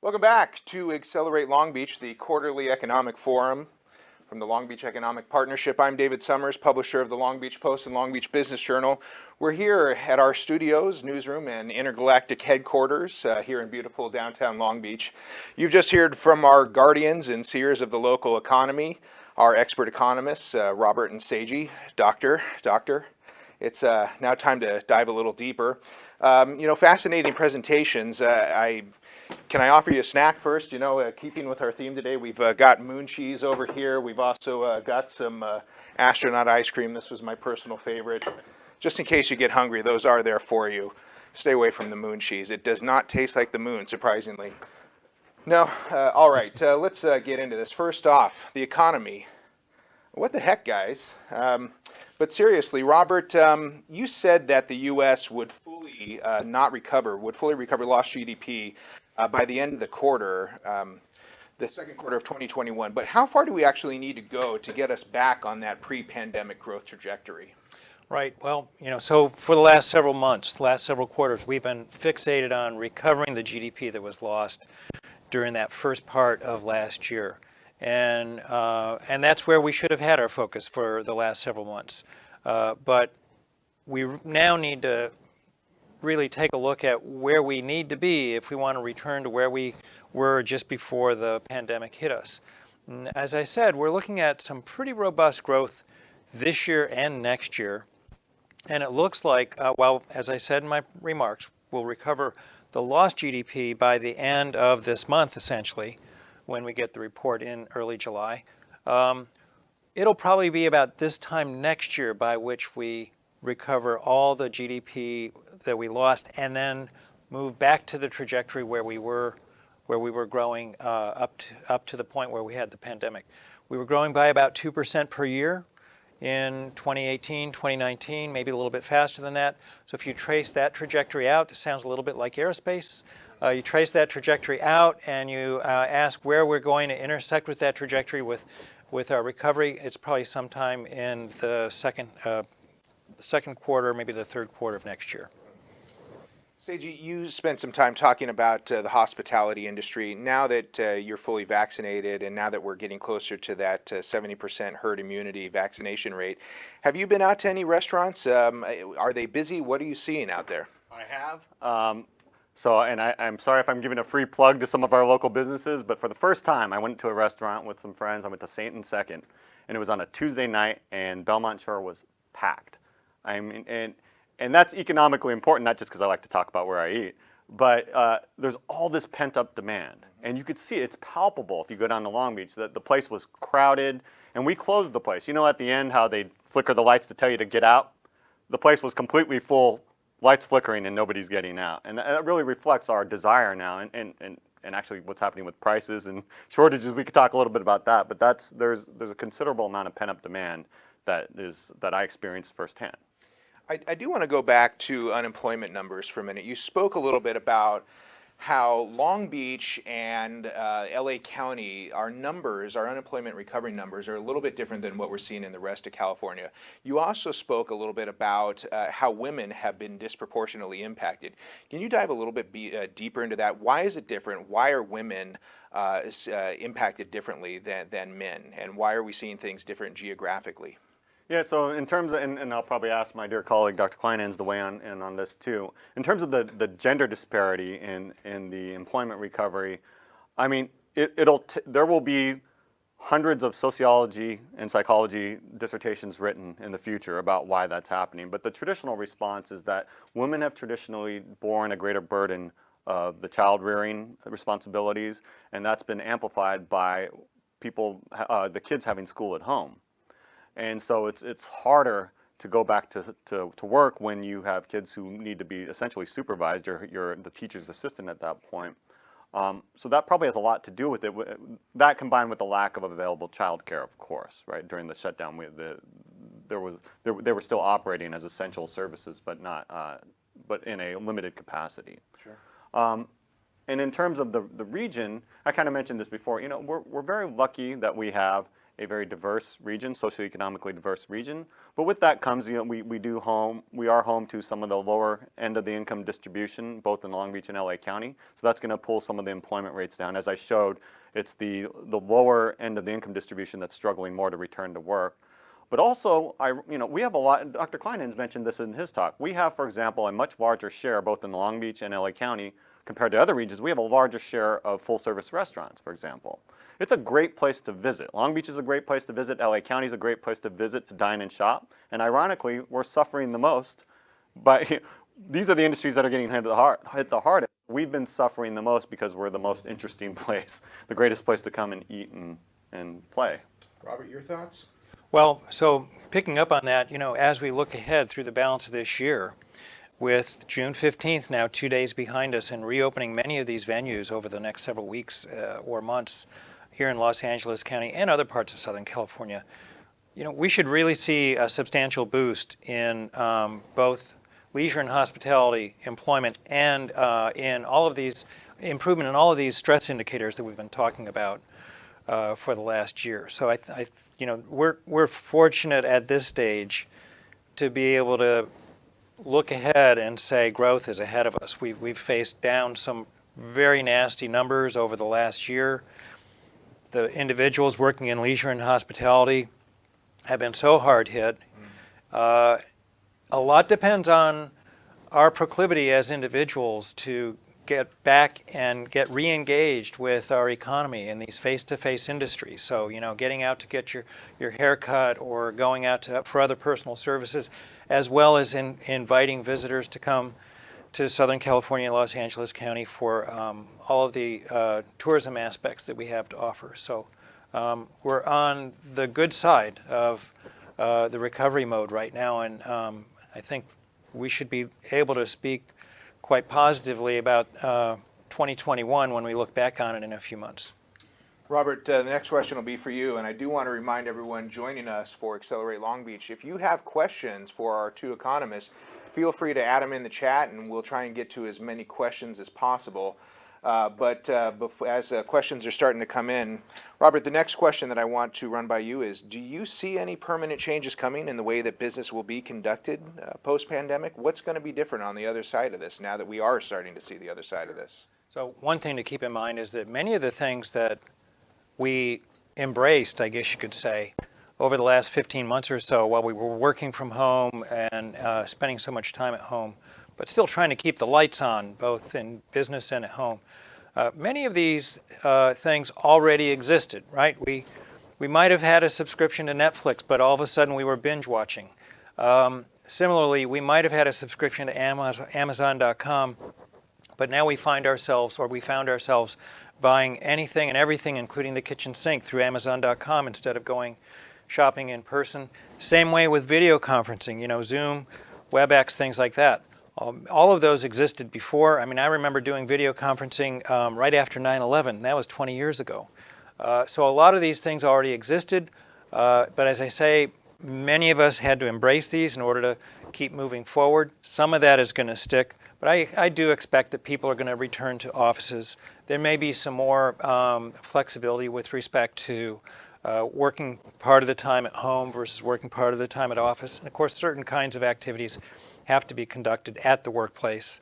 Welcome back to Accelerate Long Beach, the quarterly economic forum from the Long Beach Economic Partnership. I'm David Summers, publisher of the Long Beach Post and Long Beach Business Journal. We're here at our studios, newsroom, and intergalactic headquarters here in beautiful downtown Long Beach. You've just heard from our guardians and seers of the local economy, our expert economists, Robert and Seiji. Doctor. It's now time to dive a little deeper. Fascinating presentations. Can I offer you a snack first? Keeping with our theme today, we've got moon cheese over here. We've also got some astronaut ice cream. This was my personal favorite. Just in case you get hungry, those are there for you. Stay away from the moon cheese. It does not taste like the moon, surprisingly. No? All right, let's get into this. First off, the economy. What the heck, guys? But seriously, Robert, you said that the U.S. would fully recover lost GDP by the end of the quarter, the second quarter of 2021. But how far do we actually need to go to get us back on that pre-pandemic growth trajectory? Right. Well, so for the last several months, the last several quarters, we've been fixated on recovering the GDP that was lost during that first part of last year. And that's where we should have had our focus for the last several months. But we now need to really take a look at where we need to be if we want to return to where we were just before the pandemic hit us. And as I said, we're looking at some pretty robust growth this year and next year. And it looks like, as I said in my remarks, we'll recover the lost GDP by the end of this month, essentially, when we get the report in early July. It'll probably be about this time next year by which we recover all the GDP that we lost and then move back to the trajectory where we were growing up to the point where we had the pandemic. We were growing by about 2% per year in 2018, 2019, maybe a little bit faster than that. So if you trace that trajectory out, it sounds a little bit like aerospace. You trace that trajectory out and you ask where we're going to intersect with that trajectory with our recovery. It's probably sometime in the second quarter, maybe the third quarter of next year. Seiji, you spent some time talking about the hospitality industry. Now that you're fully vaccinated and now that we're getting closer to that 70% herd immunity vaccination rate, have you been out to any restaurants? Are they busy? What are you seeing out there? I have. I'm sorry if I'm giving a free plug to some of our local businesses, but for the first time, I went to a restaurant with some friends. I went to Saint and Second, and it was on a Tuesday night, and Belmont Shore was packed. And that's economically important, not just because I like to talk about where I eat, but there's all this pent-up demand. And you could see it's palpable if you go down to Long Beach that the place was crowded, and we closed the place. At the end how they flicker the lights to tell you to get out? The place was completely full, lights flickering, and nobody's getting out. And that really reflects our desire now, and actually what's happening with prices and shortages. We could talk a little bit about that, but there's a considerable amount of pent-up demand that I experienced firsthand. I do want to go back to unemployment numbers for a minute. You spoke a little bit about how Long Beach and LA County, our unemployment recovery numbers are a little bit different than what we're seeing in the rest of California. You also spoke a little bit about how women have been disproportionately impacted. Can you dive a little bit deeper into that? Why is it different? Why are women impacted differently than men? And why are we seeing things different geographically? Yeah, so in terms of, and I'll probably ask my dear colleague, Dr. Kleinens, to weigh in on this too. In terms of the gender disparity in the employment recovery, I mean, there will be hundreds of sociology and psychology dissertations written in the future about why that's happening. But the traditional response is that women have traditionally borne a greater burden of the child rearing responsibilities, and that's been amplified by the kids having school at home. And so it's harder to go back to work when you have kids who need to be essentially supervised. You're the teacher's assistant at that point. So that probably has a lot to do with it. That combined with the lack of available childcare, of course, right? During the shutdown, they were still operating as essential services, but in a limited capacity. Sure. And in terms of the region, I kind of mentioned this before. We're very lucky that we have a very diverse region, socioeconomically diverse region. But with that comes, we are home to some of the lower end of the income distribution, both in Long Beach and LA County. So that's going to pull some of the employment rates down. As I showed, it's the lower end of the income distribution that's struggling more to return to work. But also, we have a lot, Dr. Kleinens mentioned this in his talk. We have, for example, a much larger share, both in Long Beach and LA County, compared to other regions. We have a larger share of full-service restaurants, for example. It's a great place to visit. Long Beach is a great place to visit. LA County is a great place to visit, to dine and shop. And ironically, we're suffering the most. But these are the industries that are getting hit the hardest. We've been suffering the most because we're the most interesting place, the greatest place to come and eat and play. Robert, your thoughts? Well, so picking up on that, as we look ahead through the balance of this year, with June 15th now 2 days behind us and reopening many of these venues over the next several weeks or months here in Los Angeles County and other parts of Southern California, we should really see a substantial boost in both leisure and hospitality employment and in all of these improvement in all of these stress indicators that we've been talking about for the last year. So we're fortunate at this stage to be able to look ahead and say growth is ahead of us. We've faced down some very nasty numbers over the last year. The individuals working in leisure and hospitality have been so hard hit. A lot depends on our proclivity as individuals to get back and get re-engaged with our economy in these face-to-face industries. So, getting out to get your hair cut or going out for other personal services, as well as inviting visitors to come to Southern California and Los Angeles County for all of the tourism aspects that we have to offer. So we're on the good side of the recovery mode right now, and I think we should be able to speak quite positively about 2021 when we look back on it in a few months. Robert, the next question will be for you, and I do want to remind everyone joining us for Accelerate Long Beach, if you have questions for our two economists, feel free to add them in the chat, and we'll try and get to as many questions as possible. But as questions are starting to come in, Robert, the next question that I want to run by you is, do you see any permanent changes coming in the way that business will be conducted post-pandemic? What's going to be different on the other side of this now that we are starting to see the other side of this? So one thing to keep in mind is that many of the things that we embraced, I guess you could say, over the last 15 months or so while we were working from home and spending so much time at home, but still trying to keep the lights on, both in business and at home. Many of these things already existed, right? We might have had a subscription to Netflix, but all of a sudden we were binge watching. Similarly, we might have had a subscription to Amazon.com, but now we found ourselves buying anything and everything, including the kitchen sink, through Amazon.com instead of going shopping in person. Same way with video conferencing, Zoom, WebEx, things like that. All of those existed before. I mean, I remember doing video conferencing right after 9/11. That was 20 years ago. So a lot of these things already existed, but as I say, many of us had to embrace these in order to keep moving forward. Some of that is going to stick, but I do expect that people are going to return to offices. There may be some more flexibility with respect to working part of the time at home versus working part of the time at office. And of course, certain kinds of activities have to be conducted at the workplace.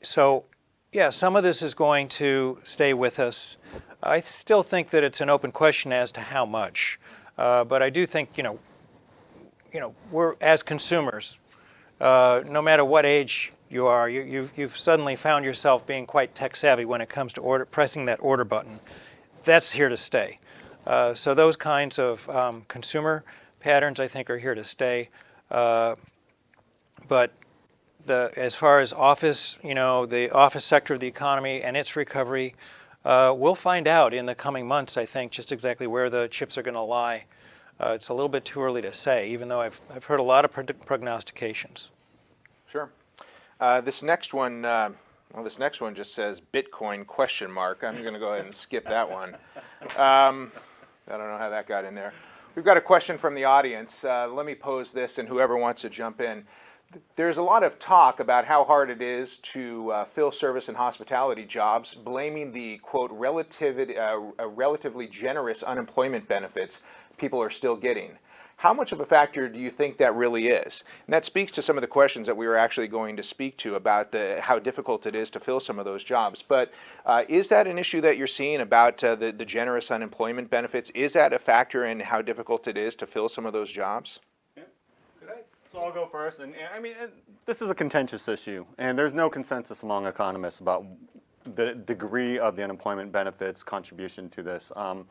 So yeah, some of this is going to stay with us. I still think that it's an open question as to how much. But I do think, we're, as consumers, no matter what age you are, you've suddenly found yourself being quite tech savvy when it comes to pressing that order button. That's here to stay. So those kinds of consumer patterns, I think, are here to stay. But as far as office, the office sector of the economy and its recovery, we'll find out in the coming months, I think, just exactly where the chips are going to lie. It's a little bit too early to say, even though I've heard a lot of prognostications. Sure. This next one just says Bitcoin ? I'm going to go ahead and skip that one. I don't know how that got in there. We've got a question from the audience. Let me pose this, and whoever wants to jump in. There's a lot of talk about how hard it is to fill service and hospitality jobs, blaming the, quote, relatively generous unemployment benefits people are still getting. How much of a factor do you think that really is? And that speaks to some of the questions that we were actually going to speak to about how difficult it is to fill some of those jobs. But is that an issue that you're seeing about the generous unemployment benefits? Is that a factor in how difficult it is to fill some of those jobs? So I'll go first, and I mean, this is a contentious issue, and there's no consensus among economists about the degree of the unemployment benefits contribution to this. On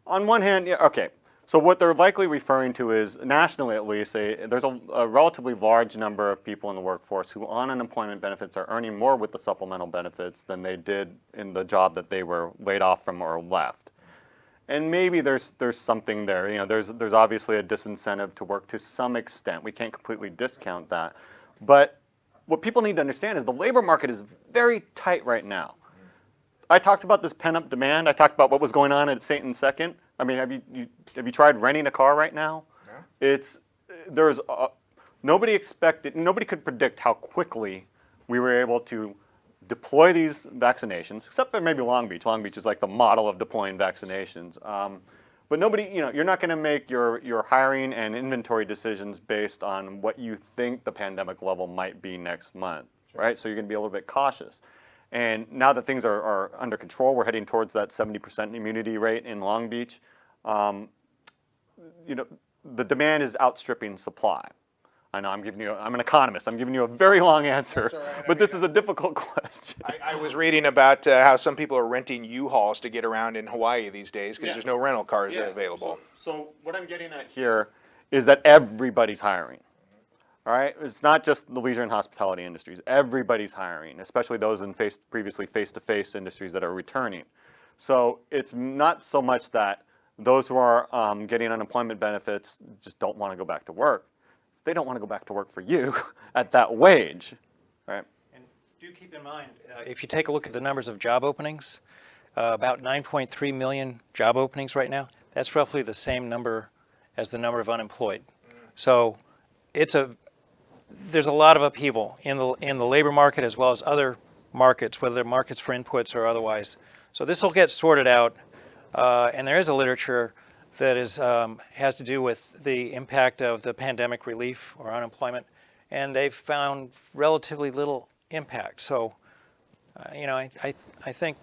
one hand, yeah, okay, so what they're likely referring to is, nationally at least, there's a relatively large number of people in the workforce who on unemployment benefits are earning more with the supplemental benefits than they did in the job that they were laid off from or left. And maybe there's something there. You know, there's obviously a disincentive to work to some extent. We can't completely discount that. But what people need to understand is the labor market is very tight right now. I talked about this pent-up demand. I talked about what was going on at Satan's Second. I mean, have you tried renting a car right now? Yeah. Nobody could predict how quickly we were able to deploy these vaccinations, except for maybe Long Beach. Long Beach is like the model of deploying vaccinations. But nobody, you're not going to make your hiring and inventory decisions based on what you think the pandemic level might be next month, sure. Right? So you're going to be a little bit cautious. And now that things are under control, we're heading towards that 70% immunity rate in Long Beach. The demand is outstripping supply. I know I'm an economist. I'm giving you a very long answer, right. But this is a difficult question. I was reading about how some people are renting U-Hauls to get around in Hawaii these days because there's no rental cars available. So what I'm getting at here is that everybody's hiring. All right, it's not just the leisure and hospitality industries. Everybody's hiring, especially those in previously face-to-face industries that are returning. So it's not so much that those who are getting unemployment benefits just don't want to go back to work. They don't want to go back to work for you at that wage, right? And do keep in mind, if you take a look at the numbers of job openings, about 9.3 million job openings right now. That's roughly the same number as the number of unemployed. So there's a lot of upheaval in the labor market as well as other markets, whether they're markets for inputs or otherwise. So this will get sorted out, and there is a literature that has to do with the impact of the pandemic relief or unemployment, and they've found relatively little impact. So, I think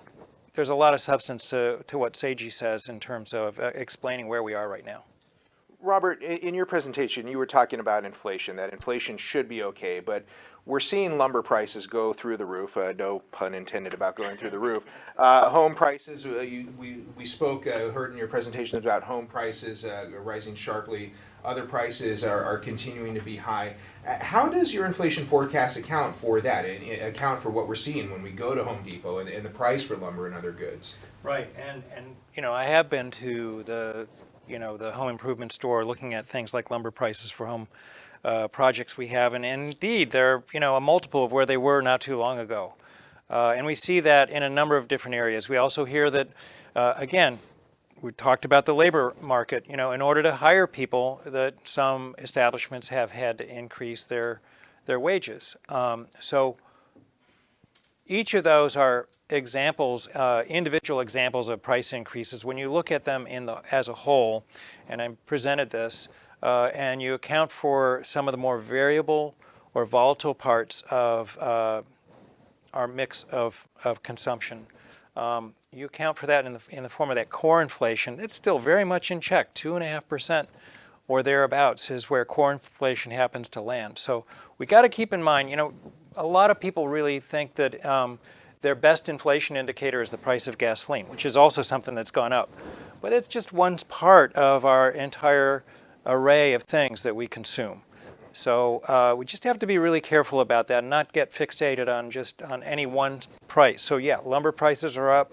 there's a lot of substance to what Seiji says in terms of explaining where we are right now. Robert, in your presentation, you were talking about inflation, that inflation should be okay, but we're seeing lumber prices go through the roof, no pun intended about going through the roof. Home prices, we spoke, heard in your presentation about home prices rising sharply. Other prices are continuing to be high. How does your inflation forecast account for that, and account for what we're seeing when we go to Home Depot and the price for lumber and other goods? Right, and I have been to the home improvement store looking at things like lumber prices for home projects we have, and indeed they're a multiple of where they were not too long ago. And we see that in a number of different areas. We also hear that, again, we talked about the labor market, in order to hire people, that some establishments have had to increase their wages. So each of those are examples, individual examples of price increases. When you look at them as a whole, and I presented this, and you account for some of the more variable or volatile parts of our mix of consumption, you account for that in the form of that core inflation. It's still very much in check. 2.5% or thereabouts is where core inflation happens to land. So we got to keep in mind, a lot of people really think that their best inflation indicator is the price of gasoline, which is also something that's gone up. But it's just one part of our entire array of things that we consume. So we just have to be really careful about that and not get fixated on any one price. So yeah, lumber prices are up.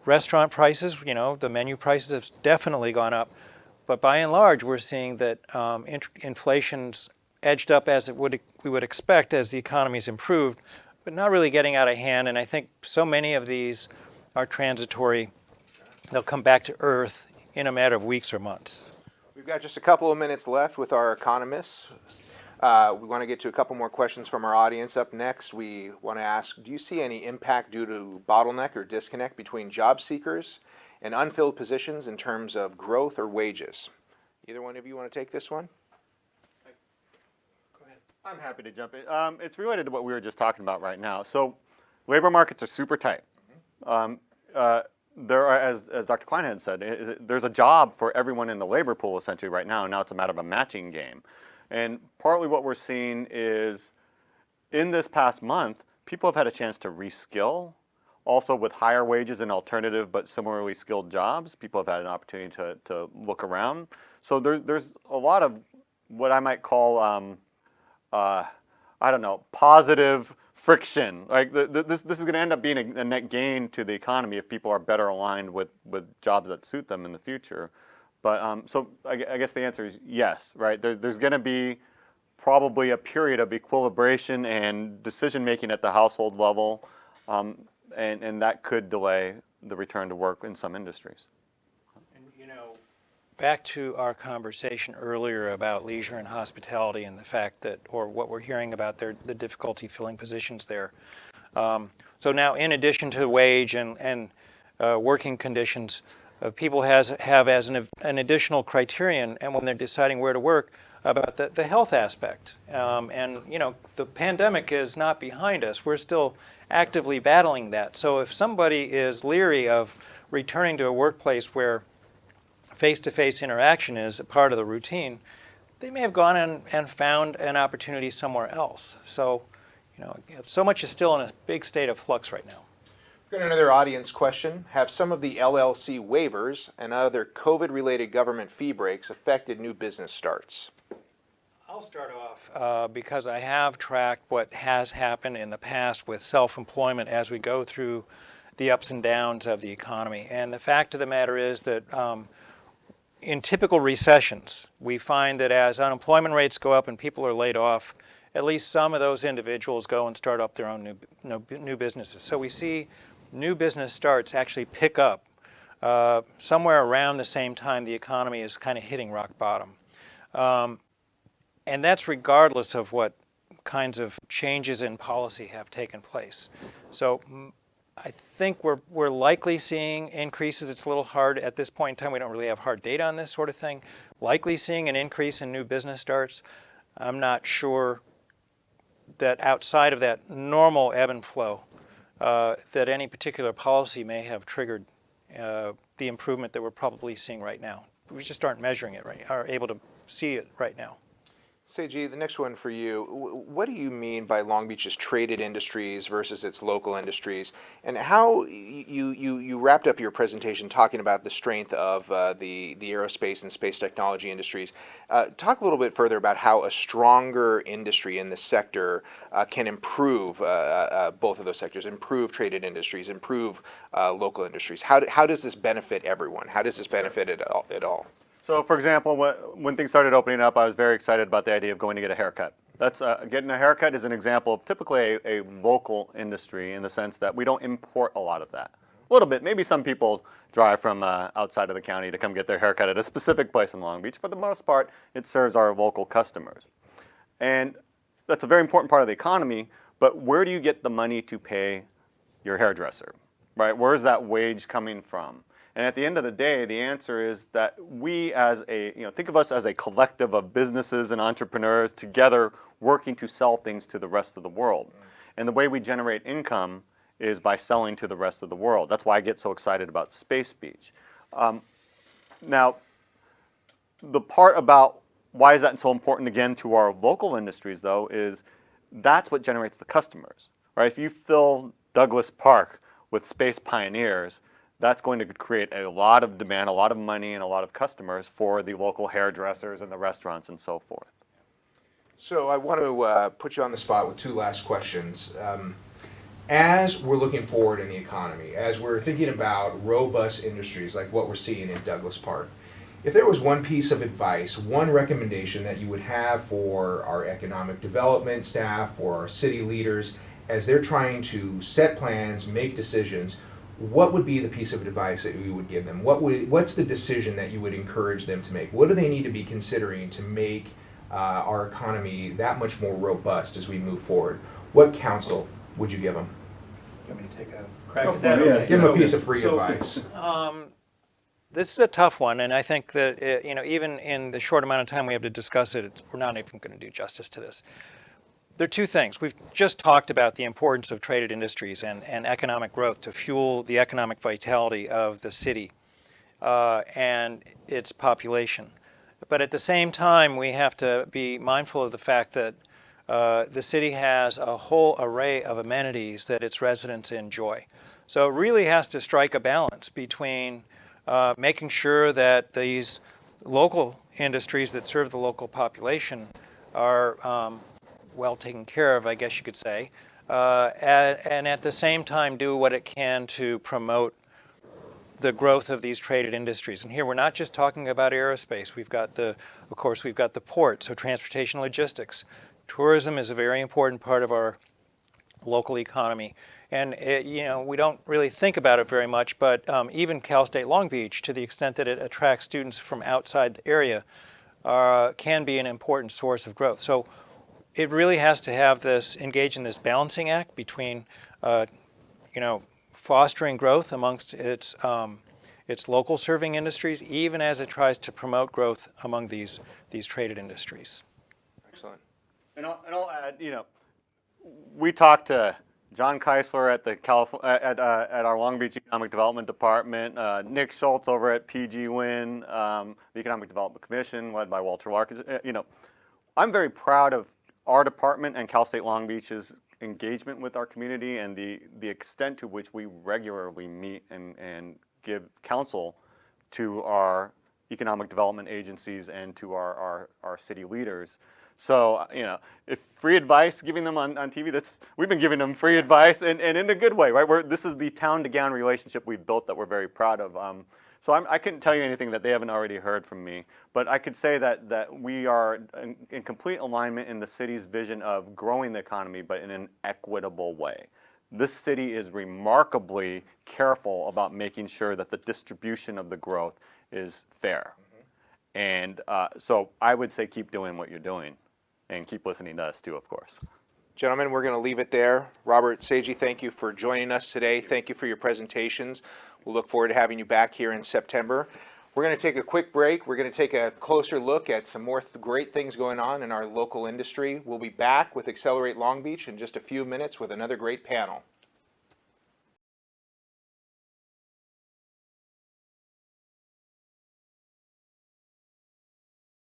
Restaurant prices, the menu prices have definitely gone up. But by and large, we're seeing that inflation's edged up as we would expect as the economy's improved, but not really getting out of hand. And I think so many of these are transitory. They'll come back to earth in a matter of weeks or months. We've got just a couple of minutes left with our economists. We want to get to a couple more questions from our audience. Up next, we want to ask, do you see any impact due to bottleneck or disconnect between job seekers and unfilled positions in terms of growth or wages? Either one of you want to take this one? Go ahead. I'm happy to jump in. It's related to what we were just talking about right now. So labor markets are super tight. There are, as Dr. Klein had said, there's a job for everyone in the labor pool essentially right now. Now it's a matter of a matching game. And partly what we're seeing is in this past month, people have had a chance to reskill. Also with higher wages and alternative but similarly skilled jobs, people have had an opportunity to look around. So there's a lot of what I might call, I don't know, positive friction. Like this is going to end up being a net gain to the economy if people are better aligned with jobs that suit them in the future. But so I guess the answer is yes, right? There's going to be probably a period of equilibration and decision making at the household level, and that could delay the return to work in some industries. And back to our conversation earlier about leisure and hospitality and the fact that, or what we're hearing about the difficulty filling positions there. So now, in addition to wage and working conditions, people have as an additional criterion, and when they're deciding where to work, about the health aspect. And the pandemic is not behind us. We're still actively battling that. So if somebody is leery of returning to a workplace where face-to-face interaction is a part of the routine, they may have gone and found an opportunity somewhere else. So, so much is still in a big state of flux right now. We've got another audience question. Have some of the LLC waivers and other COVID-related government fee breaks affected new business starts? I'll start off because I have tracked what has happened in the past with self-employment as we go through the ups and downs of the economy. And the fact of the matter is that in typical recessions, we find that as unemployment rates go up and people are laid off, at least some of those individuals go and start up their own new businesses. So we see new business starts actually pick up somewhere around the same time the economy is kind of hitting rock bottom. And that's regardless of what kinds of changes in policy have taken place. So I think we're likely seeing increases. It's a little hard at this point in time. We don't really have hard data on this sort of thing. Likely seeing an increase in new business starts. I'm not sure that outside of that normal ebb and flow, that any particular policy may have triggered the improvement that we're probably seeing right now. We just aren't measuring it right, are able to see it right now. Seiji, the next one for you. What do you mean by Long Beach's traded industries versus its local industries? And how you wrapped up your presentation talking about the strength of the aerospace and space technology industries. Talk a little bit further about how a stronger industry in this sector can improve both of those sectors, improve traded industries, improve local industries. How does this benefit everyone? How does this benefit it at all? So, for example, when things started opening up, I was very excited about the idea of going to get a haircut. That's getting a haircut is an example of typically a local industry in the sense that we don't import a lot of that. A little bit, maybe some people drive from outside of the county to come get their haircut at a specific place in Long Beach. For the most part, it serves our local customers. And that's a very important part of the economy, but where do you get the money to pay your hairdresser, right? Where's that wage coming from? And at the end of the day, the answer is that we as think of us as a collective of businesses and entrepreneurs together working to sell things to the rest of the world. And the way we generate income is by selling to the rest of the world. That's why I get so excited about Space Beach. Now, the part about why is that so important again to our local industries though is that's what generates the customers, right? If you fill Douglas Park with space pioneers, that's going to create a lot of demand, a lot of money, and a lot of customers for the local hairdressers and the restaurants and so forth. So I want to put you on the spot with two last questions. As we're looking forward in the economy, as we're thinking about robust industries like what we're seeing in Douglas Park, if there was one piece of advice, one recommendation that you would have for our economic development staff, for our city leaders, as they're trying to set plans, make decisions, what would be the piece of advice that you would give them? What's the decision that you would encourage them to make? What do they need to be considering to make our economy that much more robust as we move forward. What counsel would you give them? You want me to take a crack Go at for that? it, yes. Give them a So- piece of free so- advice. This is a tough one, and I think that even in the short amount of time we have to discuss it, we're not even going to do justice to this. There are two things. We've just talked about the importance of traded industries and economic growth to fuel the economic vitality of the city and its population. But at the same time, we have to be mindful of the fact that the city has a whole array of amenities that its residents enjoy. So it really has to strike a balance between making sure that these local industries that serve the local population are well taken care of, I guess you could say, and at the same time do what it can to promote the growth of these traded industries. And here we're not just talking about aerospace. Of course, we've got the port, so transportation logistics. Tourism is a very important part of our local economy. And we don't really think about it very much, but even Cal State Long Beach, to the extent that it attracts students from outside the area, can be an important source of growth. So it really has to have engage in this balancing act between, fostering growth amongst its local serving industries, even as it tries to promote growth among these traded industries. Excellent. And I'll add, we talked to John Keisler at the at our Long Beach Economic Development Department, Nick Schultz over at PG Win, the Economic Development Commission, led by Walter Lark. I'm very proud of our department and Cal State Long Beach's engagement with our community and the extent to which we regularly meet and give counsel to our economic development agencies and to our city leaders. So, if free advice, giving them on TV, we've been giving them free advice and in a good way, right? This is the town-to-gown relationship we've built that we're very proud of. So I couldn't tell you anything that they haven't already heard from me, but I could say that we are in complete alignment in the city's vision of growing the economy, but in an equitable way. This city is remarkably careful about making sure that the distribution of the growth is fair. And so I would say keep doing what you're doing and keep listening to us too, of course. Gentlemen, we're going to leave it there. Robert, Seiji, thank you for joining us today. Thank you for your presentations. We'll look forward to having you back here in September. We're going to take a quick break. We're going to take a closer look at some more great things going on in our local industry. We'll be back with Accelerate Long Beach in just a few minutes with another great panel.